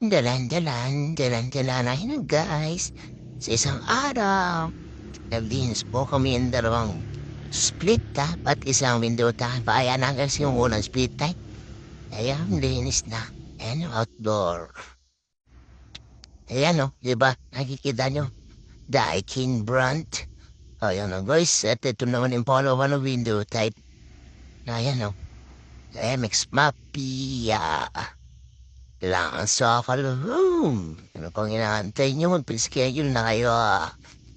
Dalan-dalan na yun guys. Sa isang araw, naglinis po kami ng dalawang split top at isang window top. Ayan na guys yung unang split top. Ayan, linis na. Ayan yung outdoor. Ayan o, diba? Nakikita nyo? Daikin brand. Ayan o guys, at ito naman yung pangalawa ng window type. Ayan o, MX Mafia. Kailangan sa room. Ano pang inaantay nyo? Mag-schedule na kayo.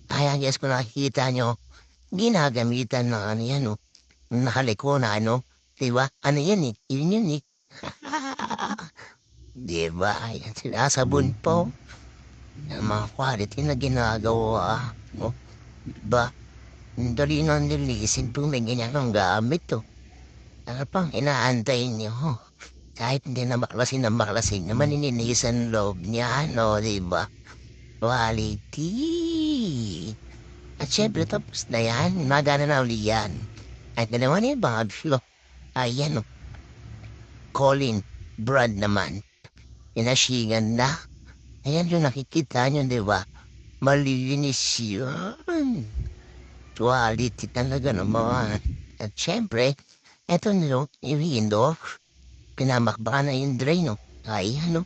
Ayan, guys, kung nakikita nyo, ginagamitan ng ano yan, oh. Nakaliko na ano. Diba? Ano yan eh? Yun yun eh. Diba? Ayan, sinasabon po. Ang mga quality na ginagawa. Oh, diba? Ang dali nang nilisin po may ganyan ang gamit, oh. Ano pang inaantay nyo? Kahit hindi na baklasin naman ininisan loob niya, no, diba? Quality. At syempre, tapos na yan. Magana na uli yan. At na naman yung bag flow. Ayan, oh. Colin Brad naman. Inasigan na. Ayan yung nakikita nyo, diba? Malilinis yun. Quality talaga naman. At syempre, eto nyo, i-window. Pinamakbaka na yung drain, oh. Ay, ano?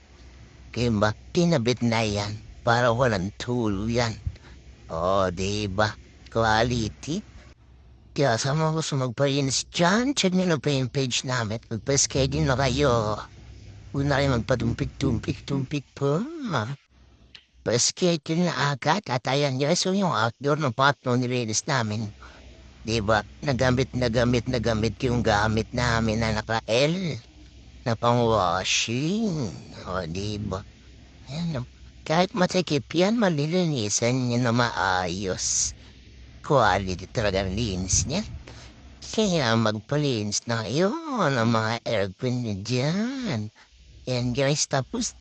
Kaya ba, pinabit na yan. Para walang tulo yan. Oh, diba? Quality. Kaya sa mga gusto magpalinis dyan, check nyo na pa yung page namin. Magpa-schedule na kayo. Huwag na kayo magpatumpik-tumpik po. Pa-schedule na agad. At ayan, guys, so yung outdoor ng patno nilinis namin. Diba? Nagamit yung gamit namin na naka-L. Na pang-washing. O, diba? Ayan, kahit matikip yan, malilinisan niya na maayos. Quality talaga ang linis niya. Kaya magpalinis na kayo ng mga aircon niya dyan. And guys, tapos